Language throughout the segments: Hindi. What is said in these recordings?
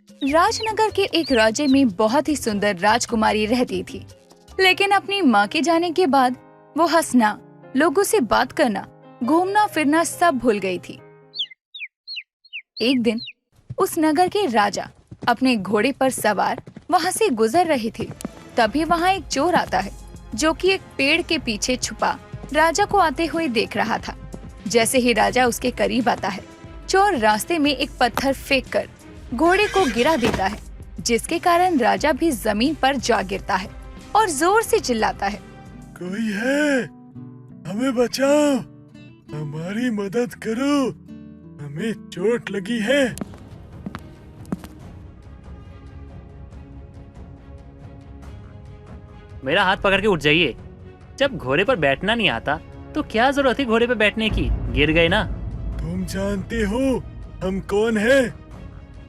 राजनगर के एक राज्य में बहुत ही सुंदर राजकुमारी रहती थी, लेकिन अपनी माँ के जाने के बाद वो हंसना, लोगों से बात करना, घूमना फिरना सब भूल गई थी। एक दिन उस नगर के राजा अपने घोड़े पर सवार वहाँ से गुजर रहे थे। तभी वहाँ एक चोर आता है, जो कि एक पेड़ के पीछे छुपा राजा को आते हुए देख रहा था। जैसे ही राजा उसके करीब आता है, चोर रास्ते में एक पत्थर फेंककर घोड़े को गिरा देता है, जिसके कारण राजा भी जमीन पर जा गिरता है और जोर से चिल्लाता है, कोई है? हमें बचाओ, हमारी मदद करो, हमें चोट लगी है। मेरा हाथ पकड़ के उठ जाइए। जब घोड़े पर बैठना नहीं आता तो क्या जरूरत है घोड़े पर बैठने की? गिर गए ना। तुम जानते हो हम कौन हैं?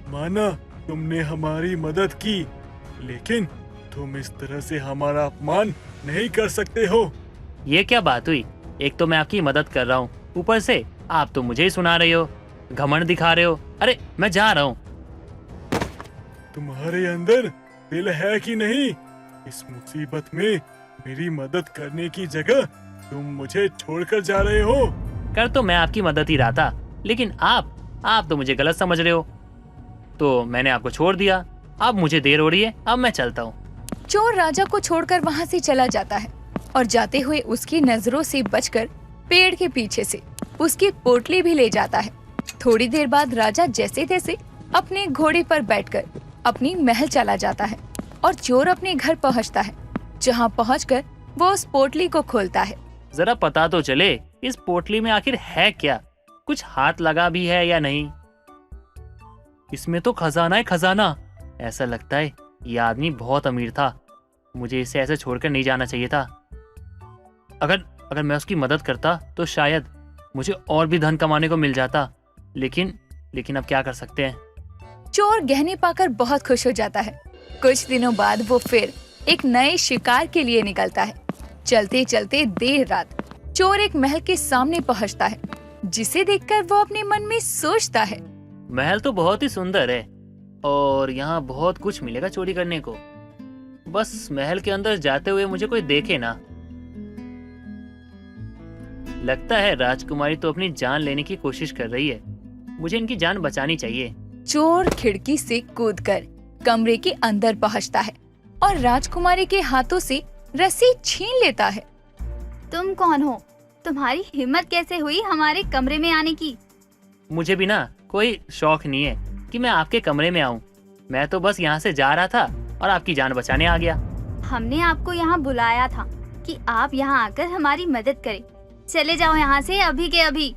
माना तुमने हमारी मदद की, लेकिन तुम इस तरह से हमारा अपमान नहीं कर सकते हो। ये क्या बात हुई? एक तो मैं आपकी मदद कर रहा हूँ, ऊपर से आप तो मुझे ही सुना रहे हो, घमंड दिखा रहे हो। अरे मैं जा रहा हूँ। तुम्हारे अंदर दिल है कि नहीं? इस मुसीबत में मेरी मदद करने की जगह तुम मुझे छोड़कर जा रहे हो। कर तो मैं आपकी मदद ही रहा था, लेकिन आप तो मुझे गलत समझ रहे हो, तो मैंने आपको छोड़ दिया। अब मुझे देर हो रही है, अब मैं चलता हूँ। चोर राजा को छोड़कर वहाँ से चला जाता है और जाते हुए उसकी नजरों से बचकर पेड़ के पीछे से उसकी पोटली भी ले जाता है। थोड़ी देर बाद राजा जैसे तैसे अपने घोड़े पर बैठकर अपनी महल चला जाता है और चोर अपने घर पहुँचता है, जहाँ पहुँचकर वो उस पोटली को खोलता है। जरा पता तो चले इस पोटली में आखिर है क्या? कुछ हाथ लगा भी है या नहीं? इसमें तो खजाना है, खजाना। ऐसा लगता है ये आदमी बहुत अमीर था, मुझे इसे ऐसे छोड़कर नहीं जाना चाहिए था। अगर मैं उसकी मदद करता तो शायद मुझे और भी धन कमाने को मिल जाता, लेकिन अब क्या कर सकते हैं। चोर गहने पाकर बहुत खुश हो जाता है। कुछ दिनों बाद वो फिर एक नए शिकार के लिए निकलता है। चलते चलते देर रात चोर एक महल के सामने पहुंचता है, जिसे देखकर वो अपने मन में सोचता है, महल तो बहुत ही सुंदर है और यहाँ बहुत कुछ मिलेगा चोरी करने को। बस महल के अंदर जाते हुए मुझे कोई देखे ना। लगता है राजकुमारी तो अपनी जान लेने की कोशिश कर रही है, मुझे इनकी जान बचानी चाहिए। चोर खिड़की से कूदकर कमरे के अंदर पहुंचता है और राजकुमारी के हाथों से रस्सी छीन लेता है। तुम कौन हो? तुम्हारी हिम्मत कैसे हुई हमारे कमरे में आने की? मुझे भी ना कोई शौक नहीं है कि मैं आपके कमरे में आऊं। मैं तो बस यहाँ से जा रहा था और आपकी जान बचाने आ गया। हमने आपको यहाँ बुलाया था कि आप यहाँ आकर हमारी मदद करें। चले जाओ यहाँ से अभी के अभी।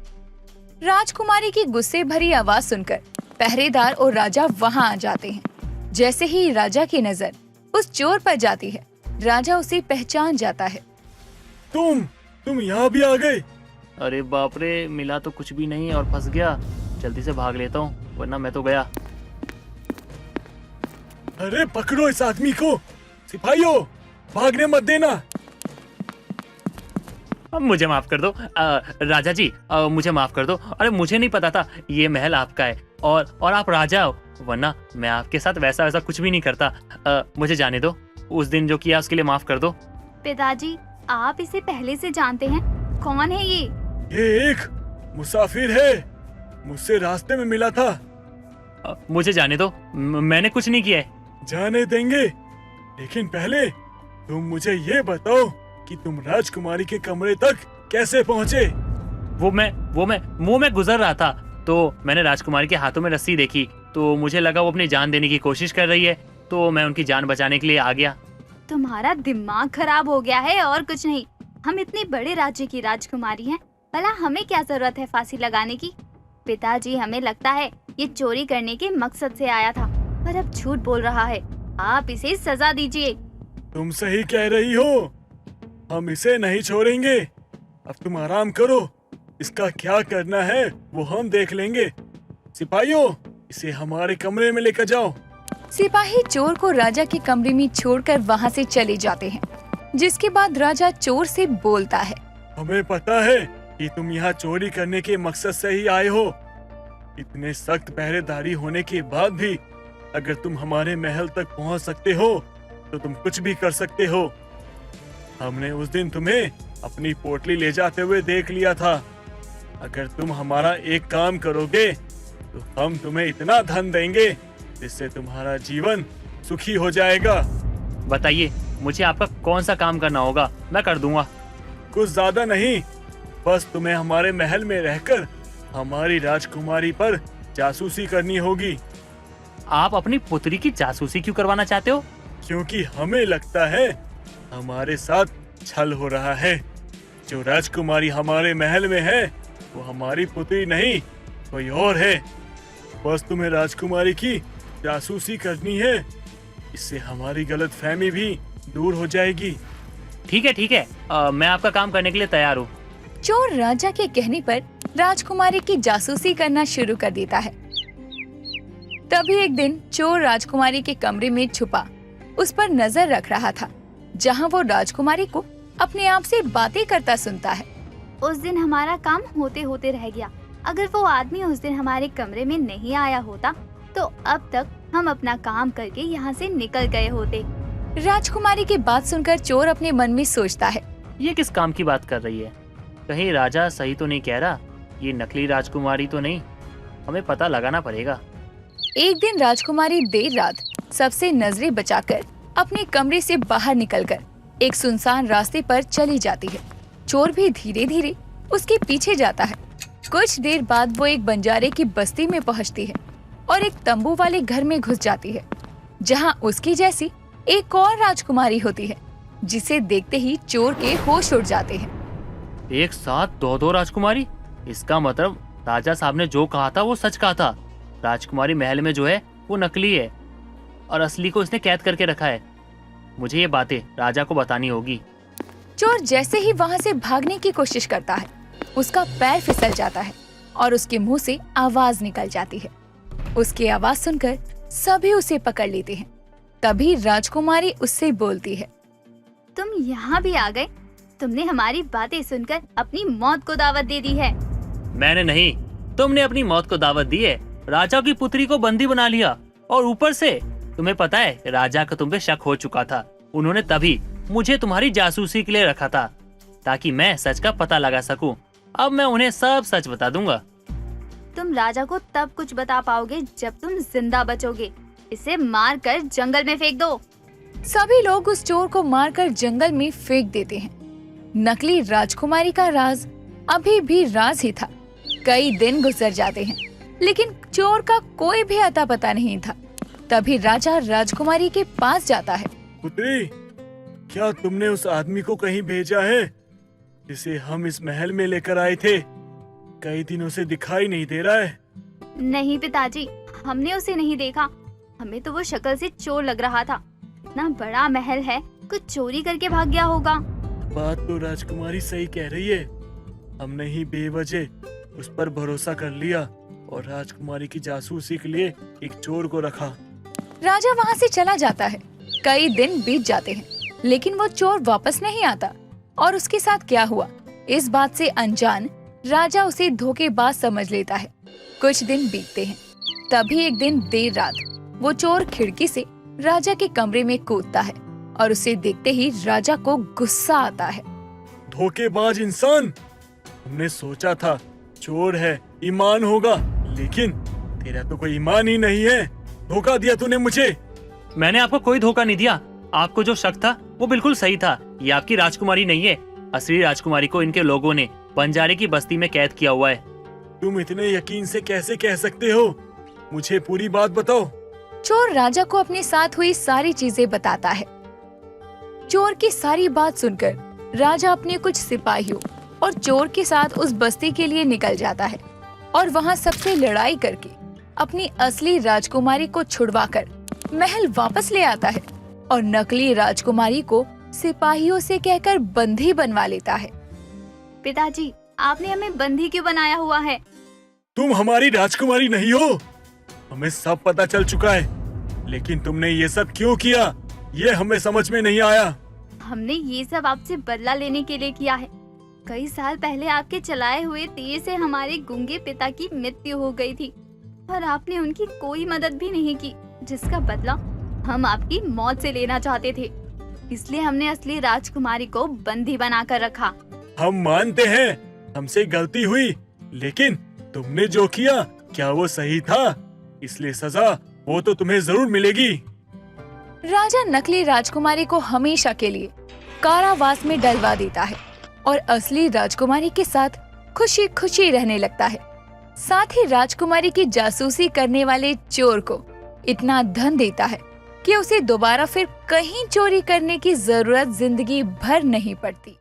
राजकुमारी की गुस्से भरी आवाज सुनकर पहरेदार और राजा वहाँ आ जाते हैं। जैसे ही राजा की नजर उस चोर पर जाती है, राजा उसे पहचान जाता है। तुम यहाँ भी आ गए? अरे बाप रे, मिला तो कुछ भी नहीं और फंस गया। जल्दी से भाग लेता हूँ वरना मैं तो गया। अरे पकड़ो इस आदमी को, सिपाहियों, भागने मत देना। अब मुझे माफ कर दो राजा जी, मुझे माफ कर दो। अरे मुझे नहीं पता था ये महल आपका है और आप राजा हो, वरना मैं आपके साथ वैसा कुछ भी नहीं करता। मुझे जाने दो, उस दिन जो किया उसके लिए माफ कर दो। पिताजी, आप इसे पहले से जानते हैं? कौन है ये? ये एक मुसाफिर है, मुझसे रास्ते में मिला था। मुझे जाने दो, मैंने कुछ नहीं किया है। जाने देंगे, लेकिन पहले तुम मुझे ये बताओ कि तुम राजकुमारी के कमरे तक कैसे पहुँचे? वो मैं गुजर रहा था तो मैंने राजकुमारी के हाथों में रस्सी देखी, तो मुझे लगा वो अपनी जान देने की कोशिश कर रही है, तो मैं उनकी जान बचाने के लिए आ गया। तुम्हारा दिमाग खराब हो गया है और कुछ नहीं। हम इतने बड़े राज्य की राजकुमारी हैं, भला हमें क्या जरूरत है फांसी लगाने की? पिताजी, हमें लगता है ये चोरी करने के मकसद से आया था, पर अब झूठ बोल रहा है। आप इसे सजा दीजिए। तुम सही कह रही हो, हम इसे नहीं छोड़ेंगे। अब तुम आराम करो, इसका क्या करना है वो हम देख लेंगे। सिपाहियों, इसे हमारे कमरे में लेकर जाओ। सिपाही चोर को राजा के कमरे में छोड़कर वहाँ से चले जाते हैं, जिसके बाद राजा चोर से बोलता है, हमें पता है कि तुम यहाँ चोरी करने के मकसद से ही आए हो। इतने सख्त पहरेदारी होने के बाद भी अगर तुम हमारे महल तक पहुंच सकते हो तो तुम कुछ भी कर सकते हो। हमने उस दिन तुम्हें अपनी पोटली ले जाते हुए देख लिया था। अगर तुम हमारा एक काम करोगे तो हम तुम्हें इतना धन देंगे जिससे तुम्हारा जीवन सुखी हो जाएगा। बताइए, मुझे आपका कौन सा काम करना होगा, मैं कर दूंगा। कुछ ज्यादा नहीं, बस तुम्हें हमारे महल में रहकर हमारी राजकुमारी पर जासूसी करनी होगी। आप अपनी पुत्री की जासूसी क्यों करवाना चाहते हो? क्योंकि हमें लगता है हमारे साथ छल हो रहा है। जो राजकुमारी हमारे महल में है वो हमारी पुत्री नहीं, कोई और है। बस तुम्हें राजकुमारी की जासूसी करनी है, इससे हमारी गलतफहमी भी दूर हो जाएगी। ठीक है ठीक है, मैं आपका काम करने के लिए तैयार हूँ। चोर राजा के कहने पर राजकुमारी की जासूसी करना शुरू कर देता है। तभी एक दिन चोर राजकुमारी के कमरे में छुपा उस पर नजर रख रहा था, जहां वो राजकुमारी को अपने आप से बातें करता सुनता है। उस दिन हमारा काम होते होते रह गया। अगर वो आदमी उस दिन हमारे कमरे में नहीं आया होता तो अब तक हम अपना काम करके यहाँ से निकल गए होते। राजकुमारी की बात सुनकर चोर अपने मन में सोचता है, ये किस काम की बात कर रही है? कहीं राजा सही तो नहीं कह रहा? ये नकली राजकुमारी तो नहीं? हमें पता लगाना पड़ेगा। एक दिन राजकुमारी देर रात सबसे नजरें बचाकर अपने कमरे से बाहर निकलकर एक सुनसान रास्ते पर चली जाती है। चोर भी धीरे धीरे उसके पीछे जाता है। कुछ देर बाद वो एक बंजारे की बस्ती में पहुंचती है और एक तंबू वाले घर में घुस जाती है, जहां उसकी जैसी एक और राजकुमारी होती है, जिसे देखते ही चोर के होश उड़ जाते हैं। एक साथ दो राजकुमारी? इसका मतलब राजा साहब ने जो कहा था वो सच कहा था। राजकुमारी महल में जो है वो नकली है और असली को इसने कैद करके रखा है। मुझे ये बातें राजा को बतानी होगी। चोर जैसे ही वहां से भागने की कोशिश करता है, उसका पैर फिसल जाता है और उसके मुंह से आवाज निकल जाती है। उसकी आवाज सुनकर सभी उसे पकड़ लेते हैं। तभी राजकुमारी उससे बोलती है, तुम यहाँ भी आ गए? तुमने हमारी बातें सुनकर अपनी मौत को दावत दे दी है। मैंने नहीं, तुमने अपनी मौत को दावत दी है। राजा की पुत्री को बंदी बना लिया और ऊपर से तुम्हें पता है राजा का तुम पे शक हो चुका था। उन्होंने तभी मुझे तुम्हारी जासूसी के लिए रखा था ताकि मैं सच का पता लगा सकूं। अब मैं उन्हें सब सच बता दूंगा। तुम राजा को तब कुछ बता पाओगे जब तुम जिंदा बचोगे। इसे मार कर जंगल में फेंक दो। सभी लोग उस चोर को मारकर जंगल में फेंक देते हैं। नकली राजकुमारी का राज अभी भी राज ही था। कई दिन गुजर जाते हैं, लेकिन चोर का कोई भी अता पता नहीं था। तभी राजा राजकुमारी के पास जाता है। पुत्री, क्या तुमने उस आदमी को कहीं भेजा है जिसे हम इस महल में लेकर आए थे? कई दिनों से दिखाई नहीं दे रहा है। नहीं पिताजी, हमने उसे नहीं देखा। हमें तो वो शक्ल से चोर लग रहा था। इतना बड़ा महल है, कुछ चोरी करके भाग गया होगा। बात तो राजकुमारी सही कह रही है। हमने ही बेवजह उस पर भरोसा कर लिया और राजकुमारी की जासूसी के लिए एक चोर को रखा। राजा वहाँ से चला जाता है। कई दिन बीत जाते हैं, लेकिन वो चोर वापस नहीं आता और उसके साथ क्या हुआ इस बात से अनजान राजा उसे धोखेबाज समझ लेता है। कुछ दिन बीतते हैं। तभी एक दिन देर रात वो चोर खिड़की से राजा के कमरे में कूदता है और उसे देखते ही राजा को गुस्सा आता है। धोखेबाज इंसान! हमने सोचा था चोर है, ईमान होगा, लेकिन तेरा तो कोई ईमान ही नहीं है। धोखा दिया तूने मुझे। मैंने आपको कोई धोखा नहीं दिया। आपको जो शक था वो बिल्कुल सही था। ये आपकी राजकुमारी नहीं है। असली राजकुमारी को इनके लोगों ने बंजारे की बस्ती में कैद किया हुआ है। तुम इतने यकीन से कैसे कह सकते हो? मुझे पूरी बात बताओ। चोर राजा को अपने साथ हुई सारी चीजें बताता है। चोर की सारी बात सुनकर राजा अपने कुछ सिपाहियों और चोर के साथ उस बस्ती के लिए निकल जाता है और वहाँ सबसे लड़ाई करके अपनी असली राजकुमारी को छुड़वाकर महल वापस ले आता है और नकली राजकुमारी को सिपाहियों से कहकर बंदी बनवा लेता है। पिताजी, आपने हमें बंदी क्यों बनाया हुआ है? तुम हमारी राजकुमारी नहीं हो, हमें सब पता चल चुका है। लेकिन तुमने ये सब क्यों किया, ये हमें समझ में नहीं आया। हमने ये सब आपसे बदला लेने के लिए किया है। कई साल पहले आपके चलाए हुए तीर से हमारे गूंगे पिता की मृत्यु हो गई थी और आपने उनकी कोई मदद भी नहीं की। जिसका बदला हम आपकी मौत से लेना चाहते थे। इसलिए हमने असली राजकुमारी को बंदी बनाकर रखा। हम मानते हैं हमसे गलती हुई, लेकिन तुमने जो किया क्या वो सही था? इसलिए सजा वो तो तुम्हें जरूर मिलेगी। राजा नकली राजकुमारी को हमेशा के लिए कारावास में डलवा देता है और असली राजकुमारी के साथ खुशी खुशी रहने लगता है। साथ ही राजकुमारी की जासूसी करने वाले चोर को इतना धन देता है कि उसे दोबारा फिर कहीं चोरी करने की जरूरत जिंदगी भर नहीं पड़ती।